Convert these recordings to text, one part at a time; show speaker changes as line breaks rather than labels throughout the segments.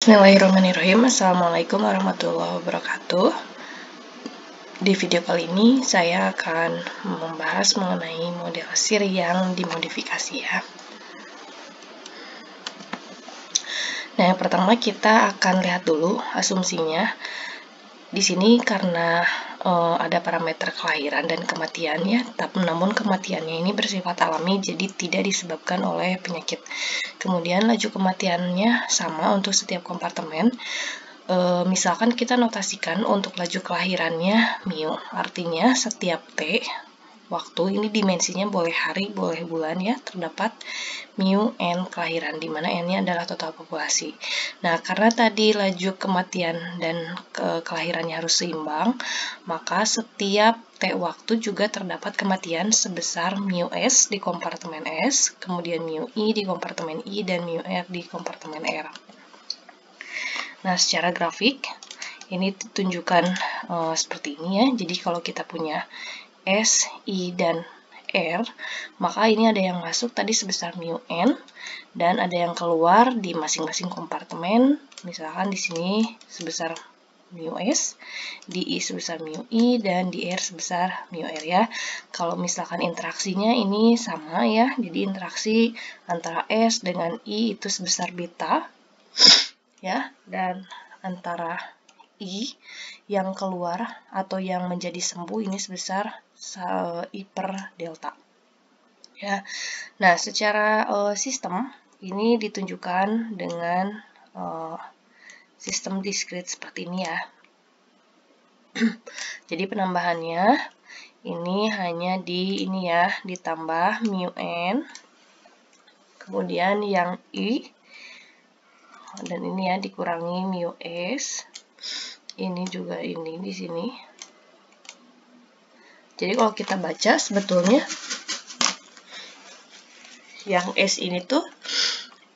Bismillahirrahmanirrahim. Assalamualaikum warahmatullahi wabarakatuh. Di video kali ini saya akan membahas mengenai model SIR yang dimodifikasi ya. Nah, yang pertama kita akan lihat dulu asumsinya. Di sini karena ada parameter kelahiran dan kematian ya, namun kematiannya ini bersifat alami, jadi tidak disebabkan oleh penyakit. Kemudian laju kematiannya sama untuk setiap kompartemen. Misalkan kita notasikan untuk laju kelahirannya mu, artinya setiap T waktu, ini dimensinya boleh hari, boleh bulan ya, terdapat mu N kelahiran, di mana N-nya adalah total populasi. Nah, karena tadi laju kematian dan kelahirannya harus seimbang, maka setiap T waktu juga terdapat kematian sebesar mu S di kompartemen S, kemudian mu I di kompartemen I, dan mu R di kompartemen R. Nah, secara grafik, ini ditunjukkan seperti ini ya. Jadi, kalau kita punya S, I, dan R, maka ini ada yang masuk tadi sebesar mu N, dan ada yang keluar di masing-masing kompartemen. Misalkan di sini sebesar mu S, di I sebesar mu I, dan di R sebesar mu R ya. Kalau misalkan interaksinya ini sama ya, jadi interaksi antara S dengan I itu sebesar beta ya, dan antara I yang keluar atau yang menjadi sembuh ini sebesar I per delta ya. Nah, secara sistem ini ditunjukkan dengan sistem diskrit seperti ini ya. Jadi penambahannya ini hanya di ini ya, ditambah mu N, kemudian yang I, dan ini ya dikurangi mu S, ini juga ini di sini. Jadi kalau kita baca sebetulnya yang S ini tuh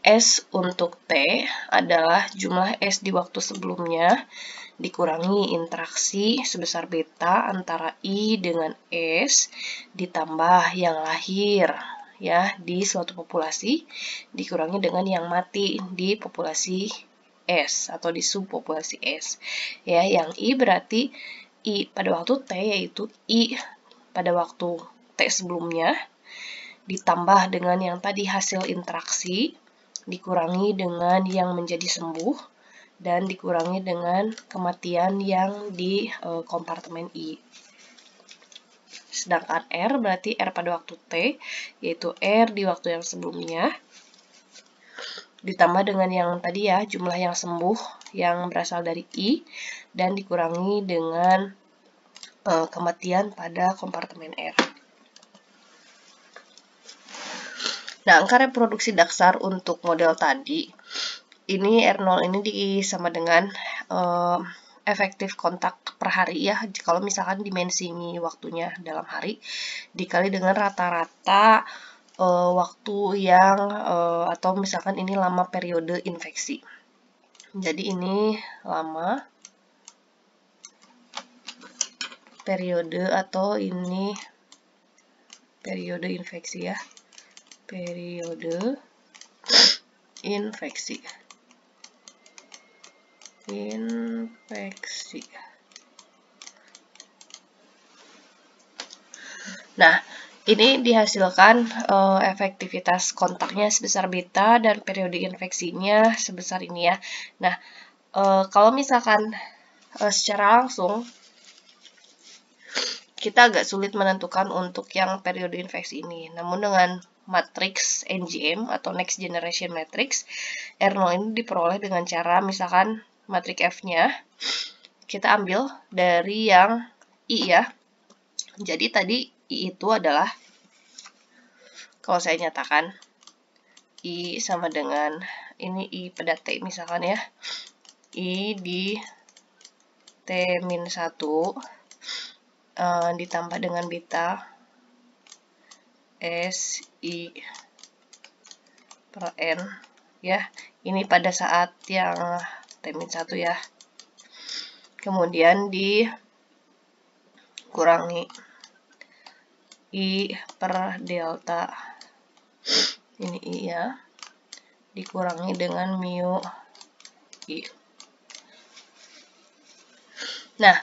S untuk T adalah jumlah S di waktu sebelumnya dikurangi interaksi sebesar beta antara I dengan S ditambah yang lahir ya di suatu populasi dikurangi dengan yang mati di populasi S atau di subpopulasi S. Ya, yang I berarti I pada waktu T, yaitu I pada waktu T sebelumnya ditambah dengan yang tadi hasil interaksi dikurangi dengan yang menjadi sembuh dan dikurangi dengan kematian yang di kompartemen I. Sedangkan R berarti R pada waktu T, yaitu R di waktu yang sebelumnya ditambah dengan yang tadi ya, jumlah yang sembuh yang berasal dari I, dan dikurangi dengan kematian pada kompartemen R. Nah, angka reproduksi dasar untuk model tadi, ini R0 ini sama dengan efektif kontak per hari ya, kalau misalkan dimensi waktunya dalam hari, dikali dengan rata-rata waktu yang atau misalkan ini lama periode infeksi. Jadi ini lama periode atau ini periode infeksi ya, periode infeksi. Nah, ini dihasilkan efektivitas kontaknya sebesar beta dan periode infeksinya sebesar ini ya. Nah, kalau misalkan secara langsung kita agak sulit menentukan untuk yang periode infeksi ini. Namun dengan matriks NGM atau Next Generation Matrix, R0 ini diperoleh dengan cara misalkan matriks F-nya kita ambil dari yang I ya. Jadi tadi I itu adalah, kalau saya nyatakan I sama dengan ini I pada T misalkan ya, I di T-1 ditambah dengan beta S I per N ya, ini pada saat yang T-1 ya, kemudian dikurangi I per delta, ini I ya, dikurangi dengan mu I. Nah,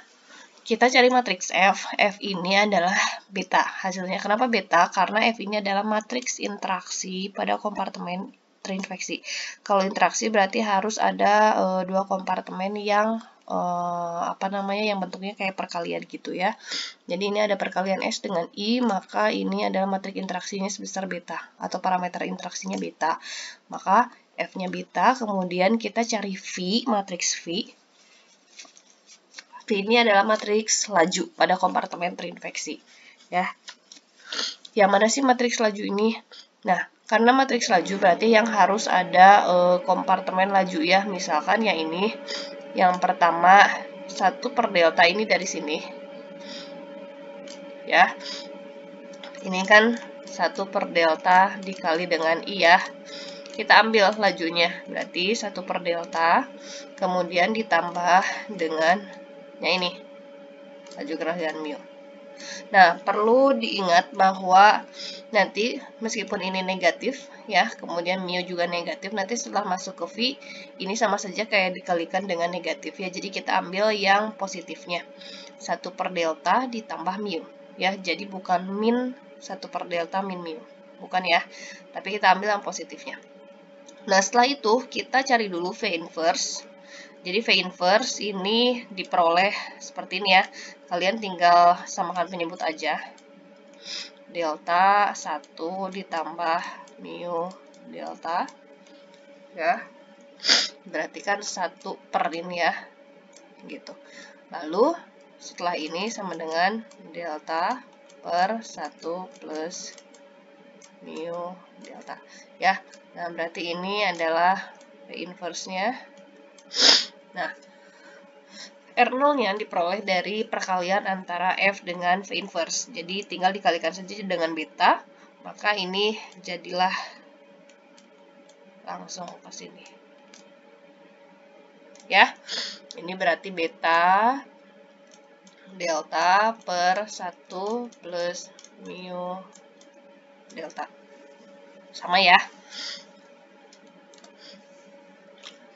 kita cari matriks F. F ini adalah beta. Hasilnya kenapa beta? Karena F ini adalah matriks interaksi pada kompartemen terinfeksi. Kalau interaksi berarti harus ada dua kompartemen yang yang bentuknya kayak perkalian gitu ya. Jadi ini ada perkalian S dengan I, maka ini adalah matriks interaksinya sebesar beta atau parameter interaksinya beta. Maka F-nya beta, kemudian kita cari V, matriks V. V ini adalah matriks laju pada kompartemen terinfeksi. Ya. Yang mana sih matriks laju ini? Nah, karena matriks laju berarti yang harus ada kompartemen laju ya. Misalkan yang ini, yang pertama 1 per delta ini dari sini. Ya. Ini kan 1 per delta dikali dengan I ya. Kita ambil lajunya. Berarti 1 per delta. Kemudian ditambah dengan yang ini. Laju gerakan mu. Nah, perlu diingat bahwa nanti meskipun ini negatif ya, kemudian mu juga negatif, nanti setelah masuk ke V, ini sama saja kayak dikalikan dengan negatif ya. Jadi kita ambil yang positifnya. 1 per delta ditambah mu ya. Jadi bukan min 1 per delta min mu. Bukan ya. Tapi kita ambil yang positifnya. Nah, setelah itu kita cari dulu V inverse. Jadi V inverse ini diperoleh seperti ini ya. Kalian tinggal samakan penyebut aja. Delta 1 ditambah mu delta. Ya. Berarti kan 1 per ini ya. Gitu. Lalu setelah ini sama dengan delta per 1 plus mu delta. Ya. Nah, berarti ini adalah V inverse-nya. Nah, R0-nya diperoleh dari perkalian antara F dengan V inverse. Jadi tinggal dikalikan saja dengan beta, maka ini jadilah langsung ke sini. Ya, ini berarti beta delta per 1 plus mu delta. Sama ya.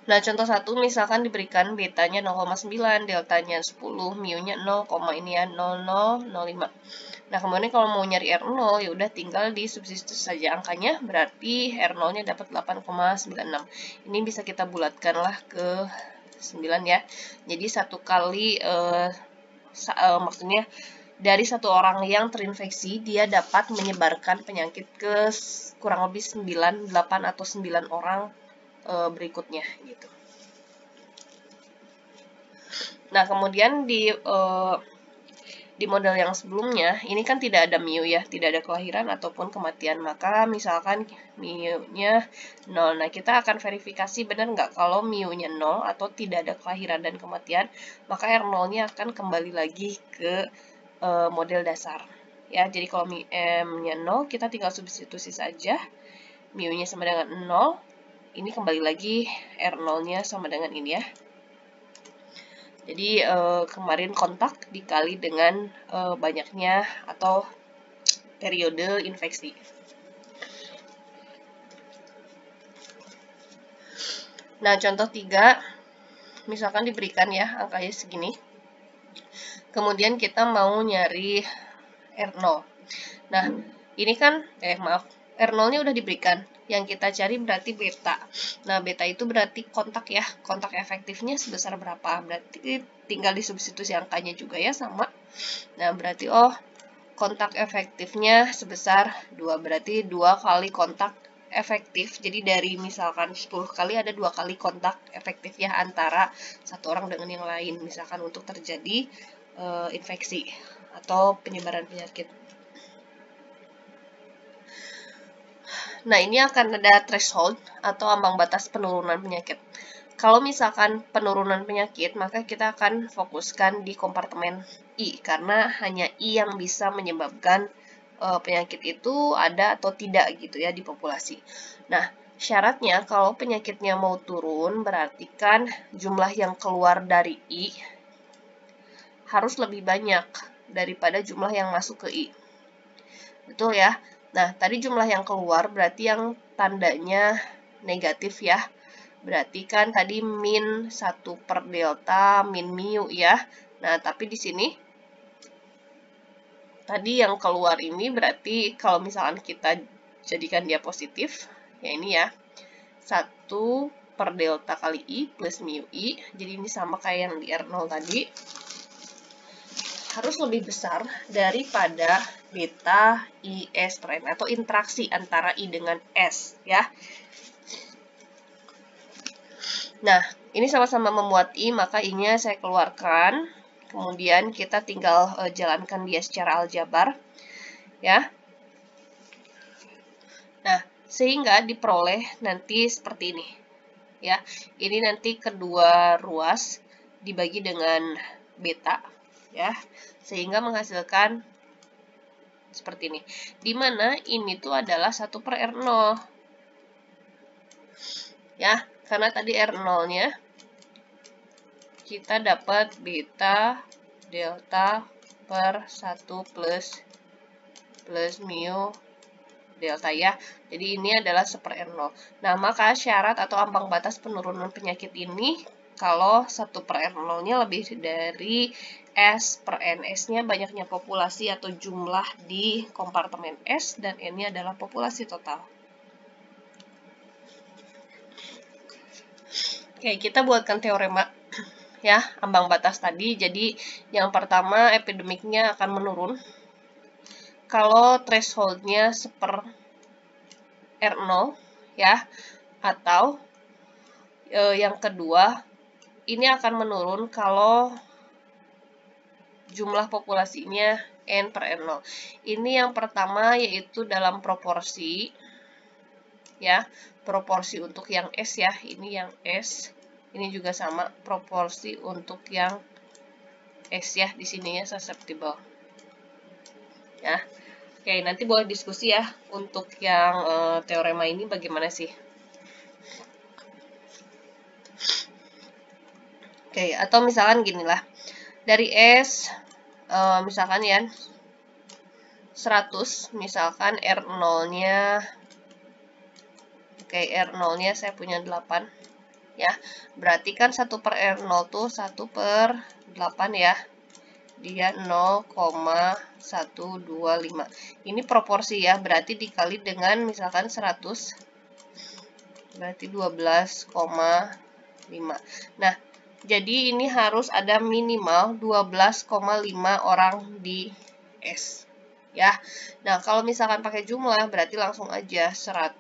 Nah, contoh 1 misalkan diberikan betanya 0,9, deltanya 10, mu-nya 0, ini ya 0005. Nah, kemudian kalau mau nyari R0 ya udah tinggal disubstitusi saja angkanya, berarti R0-nya dapat 8,96. Ini bisa kita bulatkanlah ke 9 ya. Jadi satu kali maksudnya dari satu orang yang terinfeksi dia dapat menyebarkan penyakit ke kurang lebih 9, 8 atau 9 orang berikutnya gitu. Nah, kemudian di model yang sebelumnya ini kan tidak ada mu ya, tidak ada kelahiran ataupun kematian, maka misalkan mu-nya 0. Nah, kita akan verifikasi benar nggak kalau mu-nya 0 atau tidak ada kelahiran dan kematian, maka R0-nya akan kembali lagi ke model dasar ya. Jadi kalau m-nya 0 kita tinggal substitusi saja, mu-nya sama dengan 0. Ini kembali lagi R0-nya sama dengan ini ya. Jadi kemarin kontak dikali dengan banyaknya atau periode infeksi. Nah, contoh 3, misalkan diberikan ya angkanya segini. Kemudian kita mau nyari R0. Nah, ini kan, R0-nya udah diberikan. Yang kita cari berarti beta. Nah, beta itu berarti kontak ya. Kontak efektifnya sebesar berapa? Berarti tinggal disubstitusi angkanya juga ya, sama. Nah, berarti kontak efektifnya sebesar 2. Berarti 2 kali kontak efektif. Jadi dari misalkan 10 kali ada 2 kali kontak efektif ya antara satu orang dengan yang lain. Misalkan untuk terjadi infeksi atau penyebaran penyakit. Nah, ini akan ada threshold atau ambang batas penurunan penyakit. Kalau misalkan penurunan penyakit, maka kita akan fokuskan di kompartemen I, karena hanya I yang bisa menyebabkan penyakit itu ada atau tidak gitu ya di populasi. Nah, syaratnya kalau penyakitnya mau turun, berarti kan jumlah yang keluar dari I harus lebih banyak daripada jumlah yang masuk ke I. Betul ya? Nah, tadi jumlah yang keluar berarti yang tandanya negatif ya. Berarti kan tadi min 1 per delta min mu ya. Nah, tapi di sini tadi yang keluar ini berarti kalau misalkan kita jadikan dia positif, ya ini ya. 1 per delta kali I plus mu I. Jadi ini sama kayak yang di R0 tadi. Harus lebih besar daripada beta IS prime atau interaksi antara I dengan S ya. Nah, ini sama-sama memuat I, maka I-nya saya keluarkan. Kemudian kita tinggal jalankan dia secara aljabar ya. Nah, sehingga diperoleh nanti seperti ini. Ya, ini nanti kedua ruas dibagi dengan beta ya, sehingga menghasilkan seperti ini. Dimana ini tuh adalah 1 per R0 ya, karena tadi R0-nya kita dapat beta delta per 1 plus mu delta ya. Jadi ini adalah 1 per R0. Nah, maka syarat atau ambang batas penurunan penyakit ini kalau 1 per R0-nya lebih dari S per N. S-nya banyaknya populasi atau jumlah di kompartemen S, dan N-nya adalah populasi total. Oke, kita buatkan teorema ya, ambang batas tadi. Jadi yang pertama epidemiknya akan menurun kalau thresholdnya 1 per R0 ya, atau yang kedua ini akan menurun kalau jumlah populasinya N per R0. Ini yang pertama yaitu dalam proporsi ya, proporsi untuk yang S ya, ini yang S, ini juga sama proporsi untuk yang S ya, di sini ya susceptible ya. Oke, nanti boleh diskusi ya untuk yang teorema ini bagaimana sih. Oke, atau misalkan gini lah, dari S misalkan ya 100, misalkan R0-nya oke, R0-nya saya punya 8 ya. Berarti kan 1 per R0 tuh 1 per 8 ya. Dia 0,125. Ini proporsi ya, berarti dikali dengan misalkan 100 berarti 12,5. Nah, jadi ini harus ada minimal 12,5 orang di S ya. Nah, kalau misalkan pakai jumlah berarti langsung aja 100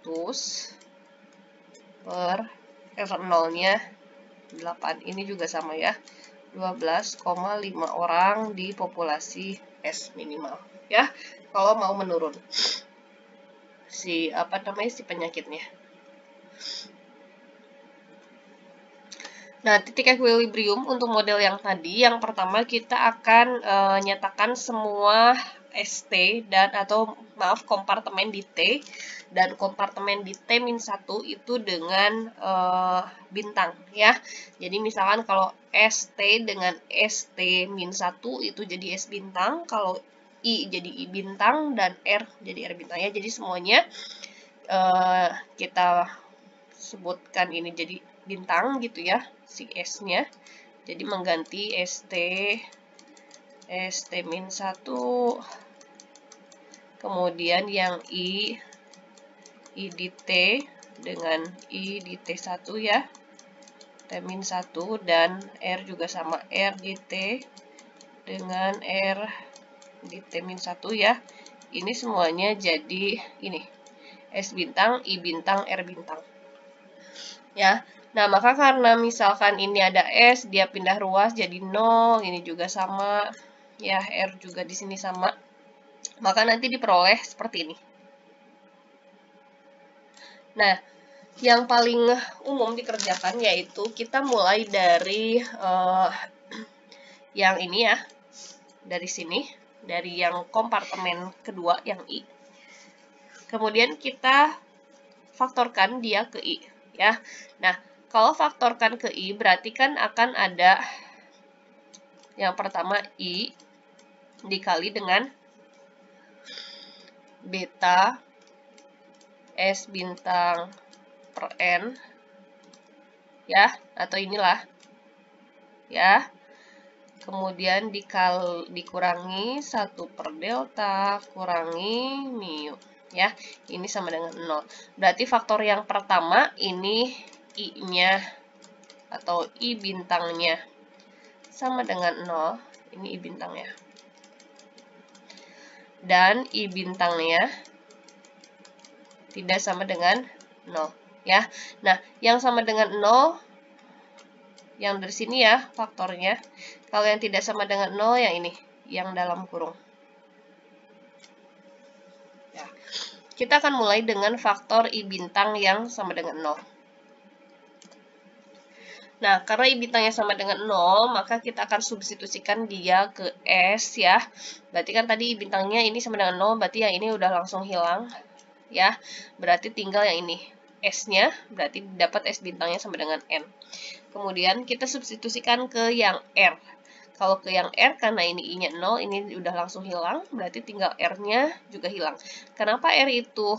per R0-nya 8. Ini juga sama ya. 12,5 orang di populasi S minimal ya. Kalau mau menurun si penyakitnya. Nah, titik equilibrium untuk model yang tadi, yang pertama kita akan nyatakan semua ST kompartemen di T dan kompartemen di T-1 itu dengan bintang ya. Jadi misalkan kalau ST dengan ST-1 itu jadi S bintang, kalau I jadi I bintang, dan R jadi R bintang ya. Jadi semuanya kita sebutkan ini jadi bintang gitu ya, si S-nya. Jadi mengganti ST-1, kemudian yang I di T dengan I di T1 ya, T-1, dan R juga sama, R di T dengan R di T-1 ya. Ini semuanya jadi ini, S bintang, I bintang, R bintang ya. Nah, maka karena misalkan ini ada S, dia pindah ruas jadi 0, ini juga sama ya, R juga di sini sama. Maka nanti diperoleh seperti ini. Nah, yang paling umum dikerjakan yaitu kita mulai dari yang ini ya, dari sini, dari yang kompartemen kedua yang I. Kemudian kita faktorkan dia ke I ya. Nah, kalau faktorkan ke I berarti kan akan ada yang pertama I dikali dengan beta S bintang per N ya, atau inilah, ya. Kemudian dikurangi 1 per delta kurangi mu, ya. Ini sama dengan 0. Berarti faktor yang pertama ini I-nya atau I bintangnya sama dengan 0. Ini I bintangnya. Dan I bintangnya tidak sama dengan 0, ya. Nah, yang sama dengan 0 yang dari sini ya faktornya. Kalau yang tidak sama dengan 0 yang ini, yang dalam kurung. Ya. Kita akan mulai dengan faktor I bintang yang sama dengan 0. Nah, karena I bintangnya sama dengan 0, maka kita akan substitusikan dia ke S ya. Berarti kan tadi I bintangnya ini sama dengan 0, berarti yang ini udah langsung hilang. Ya, berarti tinggal yang ini. S-nya, berarti dapat S bintangnya sama dengan N. Kemudian kita substitusikan ke yang R. Kalau ke yang R, karena ini I-nya 0, ini udah langsung hilang, berarti tinggal R-nya juga hilang. Kenapa R itu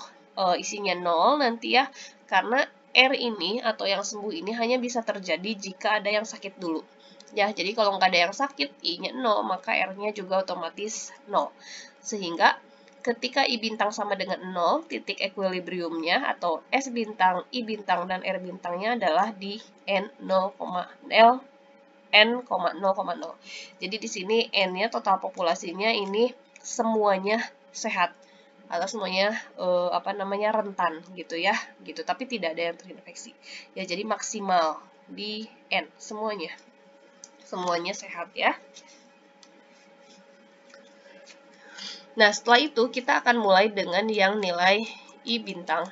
isinya 0 nanti ya? Karena R ini atau yang sembuh ini hanya bisa terjadi jika ada yang sakit dulu. Ya, jadi kalau nggak ada yang sakit, I-nya 0, maka R-nya juga otomatis 0. Sehingga ketika I bintang sama dengan 0, titik equilibriumnya atau S bintang, I bintang, dan R bintangnya adalah di N0,0. Jadi di sini N-nya total populasinya ini semuanya sehat atau semuanya rentan gitu ya, gitu. Tapi tidak ada yang terinfeksi. Ya, jadi maksimal di N semuanya. Semuanya sehat ya. Nah, setelah itu kita akan mulai dengan yang nilai I bintang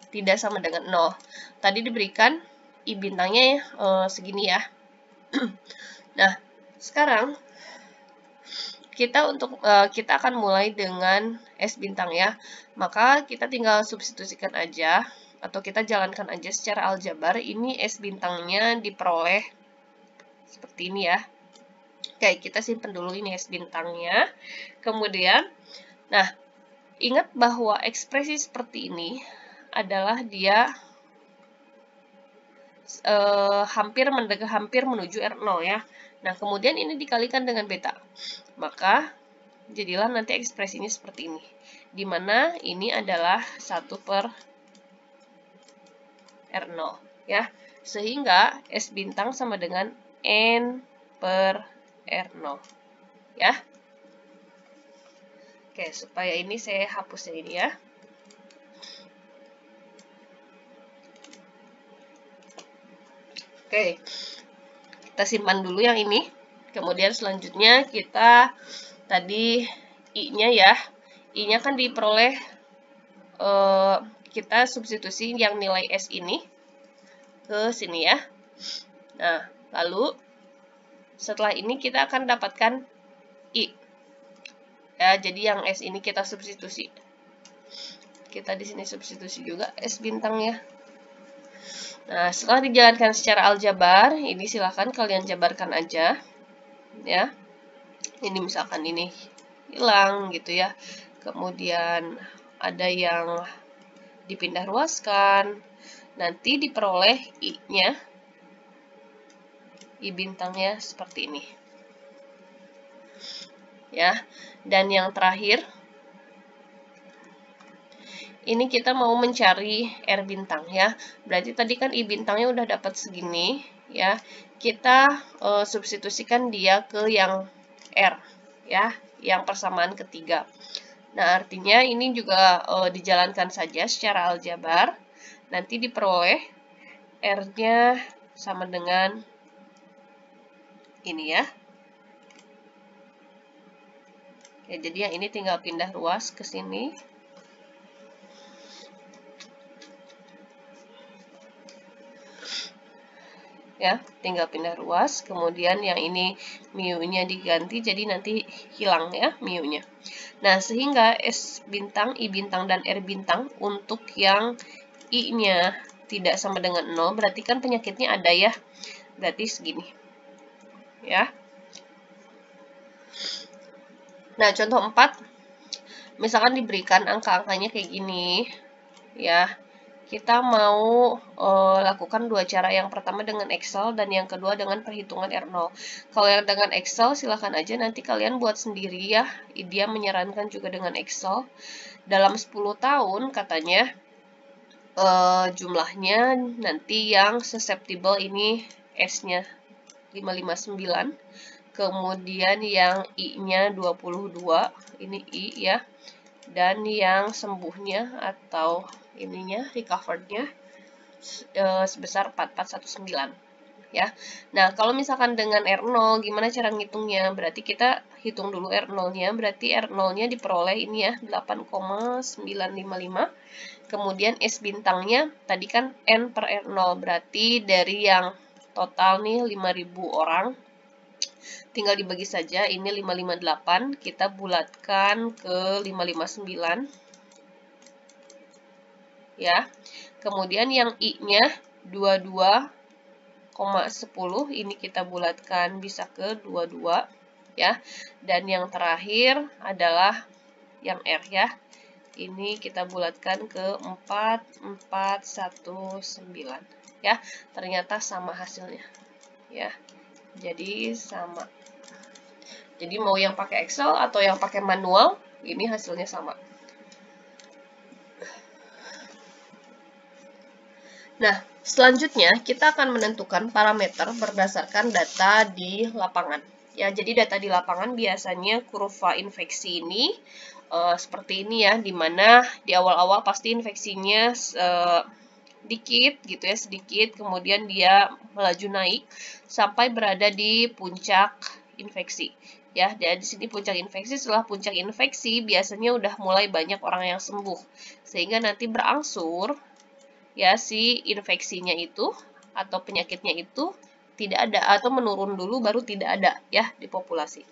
tidak sama dengan 0. Tadi diberikan I bintangnya segini ya. Nah, sekarang kita akan mulai dengan S bintang ya. Maka kita tinggal substitusikan aja atau kita jalankan aja secara aljabar. Ini S bintangnya diperoleh seperti ini ya. Oke, kita simpan dulu ini S bintangnya. Kemudian, nah, ingat bahwa ekspresi seperti ini adalah dia hampir menuju R0 ya. Nah, kemudian ini dikalikan dengan beta. Maka, jadilah nanti ekspresinya seperti ini. Di mana ini adalah 1 per R0 ya. Sehingga S bintang sama dengan N per R0 ya. Oke, supaya ini saya hapus yang ini ya. Oke, kita simpan dulu yang ini. Kemudian selanjutnya kita tadi I-nya ya. I-nya kan diperoleh, kita substitusi yang nilai S ini ke sini ya. Nah, lalu setelah ini kita akan dapatkan I. Ya, jadi yang S ini kita substitusi. Kita di sini substitusi juga S bintangnya. Nah, setelah dijalankan secara aljabar, ini silakan kalian jabarkan aja. Ya. Ini misalkan ini hilang gitu ya. Kemudian ada yang dipindah ruaskan. Nanti diperoleh I-nya. I bintangnya seperti ini. Ya. Dan yang terakhir, ini kita mau mencari R bintang ya. Berarti tadi kan I bintangnya udah dapat segini ya. Kita substitusikan dia ke yang R ya, yang persamaan ketiga. Nah, artinya ini juga dijalankan saja secara aljabar. Nanti diperoleh R-nya sama dengan ini ya. Oke, jadi yang ini tinggal pindah ruas ke sini. Ya, tinggal pindah ruas, kemudian yang ini mu-nya diganti, jadi nanti hilang ya mu-nya. Nah, sehingga S bintang, I bintang, dan R bintang untuk yang I-nya tidak sama dengan 0, berarti kan penyakitnya ada ya, berarti segini. Ya. Nah, contoh 4, misalkan diberikan angka-angkanya kayak gini, ya. kita mau lakukan dua cara. Yang pertama dengan Excel dan yang kedua dengan perhitungan R0. Kalau yang dengan Excel silahkan aja nanti kalian buat sendiri ya. Dia menyarankan juga dengan Excel. Dalam 10 tahun katanya jumlahnya nanti yang susceptible ini S-nya 559. Kemudian yang I-nya 22. Ini I ya. Dan yang sembuhnya atau ininya recoverednya sebesar 4419 ya. Nah, kalau misalkan dengan R0 gimana cara ngitungnya? Berarti kita hitung dulu R0-nya, berarti R0-nya diperoleh ini ya 8,955. Kemudian S bintangnya tadi kan N per R0, berarti dari yang total nih 5.000 orang tinggal dibagi saja, ini 558, kita bulatkan ke 559 ya. Kemudian yang I-nya 22,10 ini kita bulatkan bisa ke 22 ya. Dan yang terakhir adalah yang R ya. Ini kita bulatkan ke 4419 ya. Ternyata sama hasilnya ya. Jadi sama. Jadi mau yang pakai Excel atau yang pakai manual, ini hasilnya sama. Nah, selanjutnya kita akan menentukan parameter berdasarkan data di lapangan. Ya, jadi data di lapangan biasanya kurva infeksi ini seperti ini ya, dimana di awal-awal pasti infeksinya dikit gitu ya, sedikit, kemudian dia melaju naik sampai berada di puncak infeksi. Ya, dan di sini puncak infeksi, setelah puncak infeksi biasanya udah mulai banyak orang yang sembuh. Sehingga nanti berangsur ya si infeksinya itu atau penyakitnya itu tidak ada atau menurun dulu baru tidak ada ya di populasi.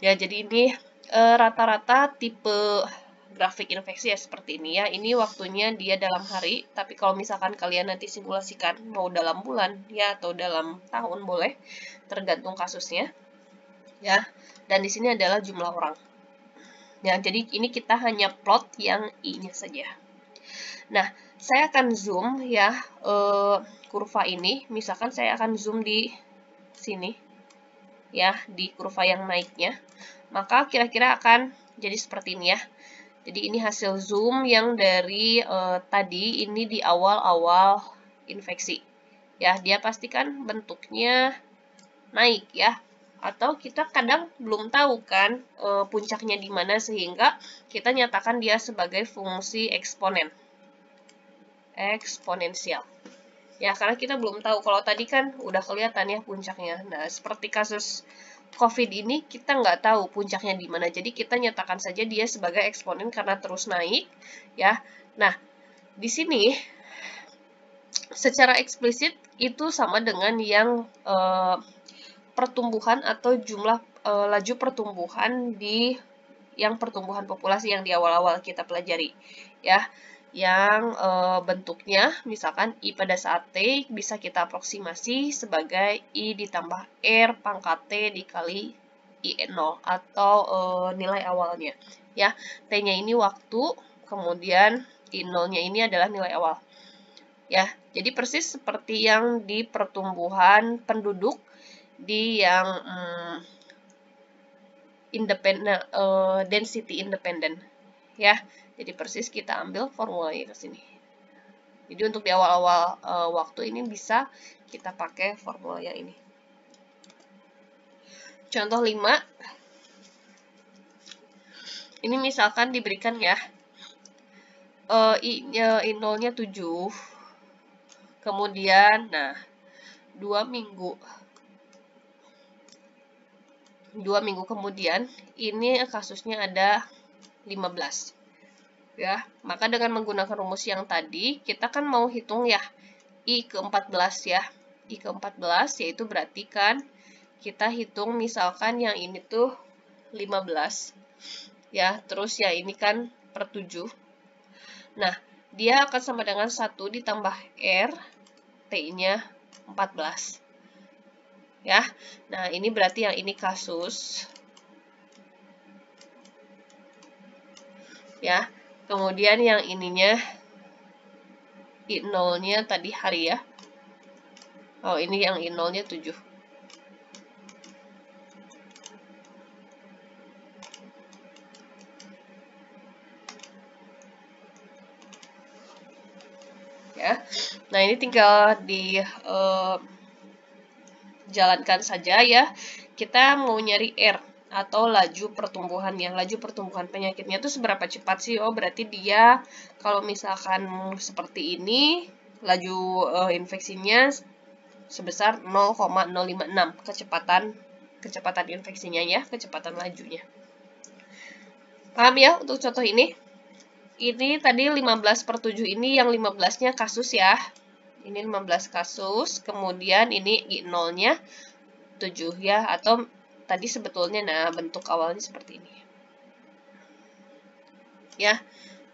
Ya, jadi ini rata-rata tipe grafik infeksi ya seperti ini ya. Ini waktunya dia dalam hari, tapi kalau misalkan kalian nanti simulasikan mau dalam bulan ya atau dalam tahun boleh, tergantung kasusnya. Ya. Dan di sini adalah jumlah orang. Ya, jadi ini kita hanya plot yang I-nya saja. Nah, saya akan zoom ya kurva ini. Misalkan saya akan zoom di sini ya, di kurva yang naiknya. Maka kira-kira akan jadi seperti ini ya. Jadi ini hasil zoom yang dari tadi ini di awal-awal infeksi. Ya, dia pastikan bentuknya naik ya. Atau kita kadang belum tahu kan puncaknya di mana sehingga kita nyatakan dia sebagai fungsi eksponen. Eksponensial. Ya, karena kita belum tahu. Kalau tadi kan udah kelihatan ya puncaknya. Nah, seperti kasus COVID ini, kita nggak tahu puncaknya di mana. Jadi, kita nyatakan saja dia sebagai eksponen karena terus naik. Ya, nah, di sini secara eksplisit itu sama dengan yang pertumbuhan atau jumlah laju pertumbuhan di yang pertumbuhan populasi yang di awal-awal kita pelajari. Ya, yang bentuknya misalkan I pada saat T bisa kita aproksimasi sebagai I ditambah R pangkat T dikali I0 atau nilai awalnya. Ya, T-nya ini waktu, kemudian I0-nya ini adalah nilai awal. Ya, jadi persis seperti yang di pertumbuhan penduduk di yang independent density independent. Ya, jadi persis kita ambil formulanya ke sini. Jadi untuk di awal-awal waktu ini bisa kita pakai formula yang ini. Contoh 5. Ini misalkan diberikan ya. I0-nya 7. Kemudian, nah, 2 minggu kemudian, ini kasusnya ada 15. Ya, maka dengan menggunakan rumus yang tadi, kita kan mau hitung ya I ke 14 ya. I ke 14 yaitu berarti kan kita hitung misalkan yang ini tuh 15. Ya, terus ya ini kan per 7. Nah, dia akan sama dengan 1 ditambah R, T-nya 14. Ya, nah ini berarti yang ini kasus. Ya, Kemudian yang ininya I0-nya tadi hari ya. Oh, ini yang I0-nya 7. Ya. Nah, ini tinggal jalankan saja ya. Kita mau nyari R atau laju pertumbuhannya. Laju pertumbuhan penyakitnya itu seberapa cepat sih? Oh, berarti dia kalau misalkan seperti ini, laju infeksinya sebesar 0,056 kecepatan infeksinya ya, kecepatan lajunya. Paham ya untuk contoh ini? Ini tadi 15/7 ini yang 15-nya kasus ya. Ini 15 kasus, kemudian ini I0-nya 7 ya, atau tadi sebetulnya bentuk awalnya seperti ini. Ya.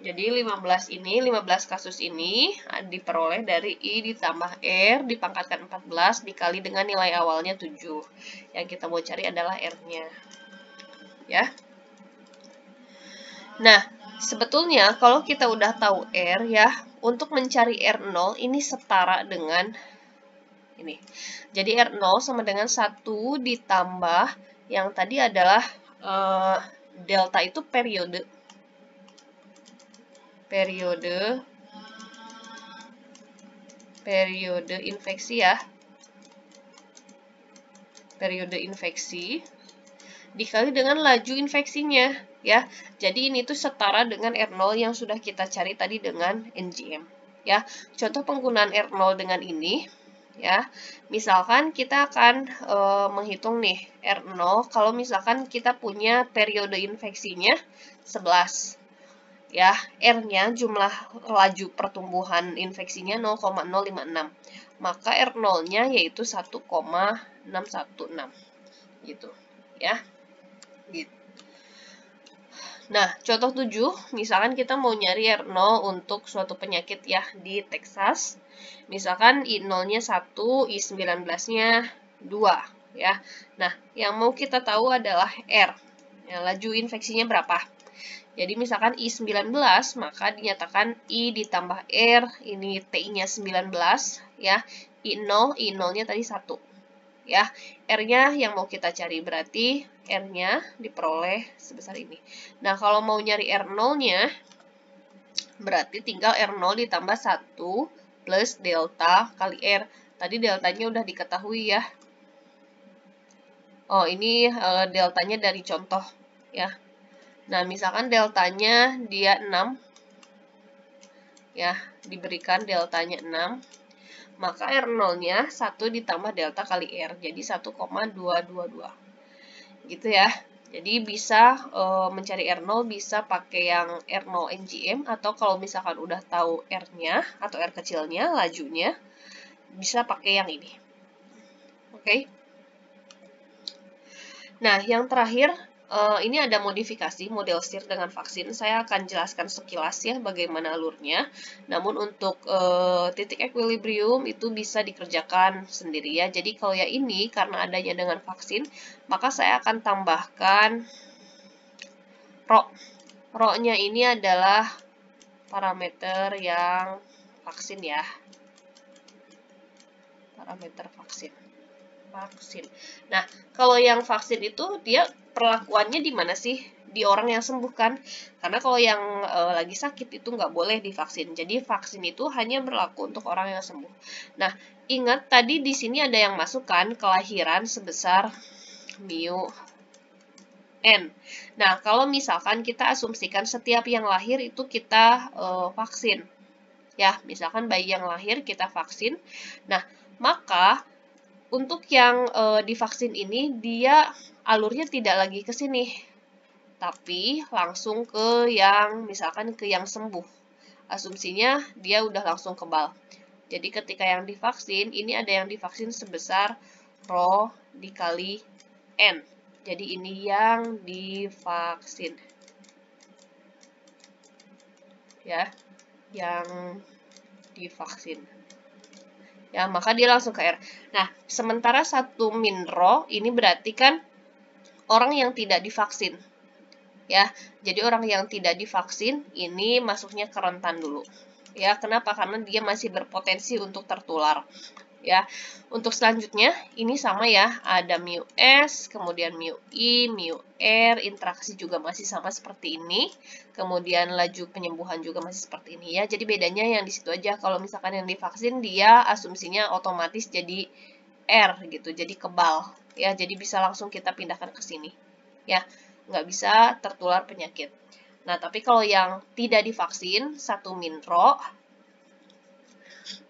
Jadi 15 kasus ini diperoleh dari I ditambah R dipangkatkan 14 dikali dengan nilai awalnya 7. Yang kita mau cari adalah R-nya. Ya. Nah, sebetulnya kalau kita udah tahu R ya, untuk mencari R0 ini setara dengan ini. Jadi R0 sama dengan 1 ditambah yang tadi adalah delta itu periode infeksi ya. Periode infeksi dikali dengan laju infeksinya ya. Jadi ini tuh setara dengan R0 yang sudah kita cari tadi dengan NGM ya. Contoh penggunaan R0 dengan ini ya. Misalkan kita akan menghitung nih R0 kalau misalkan kita punya periode infeksinya 11 ya, R-nya jumlah laju pertumbuhan infeksinya 0,056. Maka R0-nya yaitu 1,616 gitu ya. Gitu. Nah, contoh 7, misalkan kita mau nyari R0 untuk suatu penyakit ya di Texas. Misalkan I0-nya 1, I19-nya 2 ya. Nah, yang mau kita tahu adalah R. Ya, laju infeksinya berapa? Jadi misalkan I19, maka dinyatakan I ditambah R, ini T-nya 19 ya. I0-nya tadi 1. Ya, R-nya yang mau kita cari berarti R-nya diperoleh sebesar ini. Nah, kalau mau nyari R0-nya berarti tinggal R0 ditambah 1 plus delta kali R. Tadi deltanya udah diketahui ya. Oh, ini deltanya dari contoh ya. Nah, misalkan deltanya dia 6 ya, diberikan deltanya 6. Maka R0-nya 1 ditambah delta kali R, jadi 1,222. Gitu ya. Jadi bisa mencari R0 bisa pakai yang R0 NGM, atau kalau misalkan udah tahu R-nya atau R kecilnya, lajunya, bisa pakai yang ini. Oke. Nah, yang terakhir, ini ada modifikasi model STIR dengan vaksin. Saya akan jelaskan sekilas ya bagaimana alurnya. Namun untuk titik equilibrium itu bisa dikerjakan sendiri ya. Jadi kalau ya ini karena adanya dengan vaksin, maka saya akan tambahkan rho. Rho-nya ini adalah parameter yang vaksin ya. Parameter vaksin. Nah, kalau yang vaksin itu dia perlakuannya di mana sih? Di orang yang sembuh kan? Karena kalau yang lagi sakit itu nggak boleh divaksin. Jadi vaksin itu hanya berlaku untuk orang yang sembuh. Nah, ingat tadi di sini ada yang masukkan kelahiran sebesar mu n. Nah, kalau misalkan kita asumsikan setiap yang lahir itu kita vaksin. Ya, misalkan bayi yang lahir kita vaksin. Nah, maka untuk yang divaksin ini, dia alurnya tidak lagi ke sini, tapi langsung ke yang, misalkan ke yang sembuh. Asumsinya dia udah langsung kebal. Jadi ketika yang divaksin, ini ada yang divaksin sebesar rho dikali N. Jadi ini yang divaksin. Ya, yang divaksin. Ya, maka dia langsung ke R. Nah, sementara 1 min rho ini berarti kan orang yang tidak divaksin.
ya. Jadi orang yang tidak divaksin ini masuknya ke rentan dulu. Ya, kenapa? Karena dia masih berpotensi untuk tertular. Ya, untuk selanjutnya ini sama ya, ada mu S, kemudian mu I, mu R, interaksi juga masih sama seperti ini, kemudian laju penyembuhan juga masih seperti ini ya. Jadi bedanya yang di situ aja, kalau misalkan yang divaksin dia asumsinya otomatis jadi R gitu, jadi kebal ya, jadi bisa langsung kita pindahkan ke sini ya, nggak bisa tertular penyakit. Nah, tapi kalau yang tidak divaksin, 1 minro,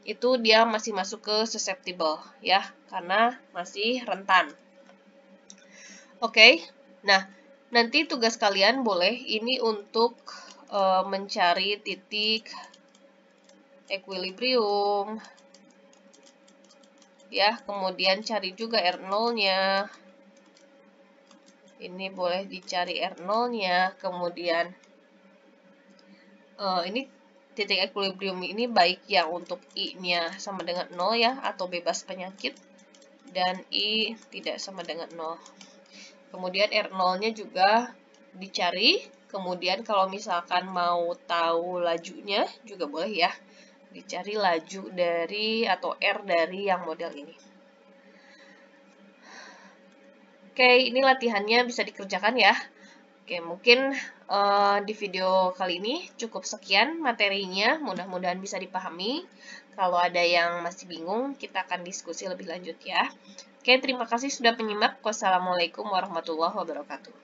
itu dia masih masuk ke susceptible ya, karena masih rentan. Oke, nah nanti tugas kalian boleh ini untuk mencari titik equilibrium ya, kemudian cari juga R0-nya. Ini boleh dicari R0-nya, kemudian ini titik equilibrium ini baik yang untuk I-nya sama dengan 0 ya, atau bebas penyakit, dan I tidak sama dengan 0. Kemudian R0-nya juga dicari, kemudian kalau misalkan mau tahu lajunya juga boleh ya, dicari laju dari atau R dari yang model ini. Oke, ini latihannya bisa dikerjakan ya. Oke, mungkin di video kali ini cukup sekian materinya, mudah-mudahan bisa dipahami. Kalau ada yang masih bingung, kita akan diskusi lebih lanjut ya. Oke, terima kasih sudah menyimak. Wassalamualaikum warahmatullahi wabarakatuh.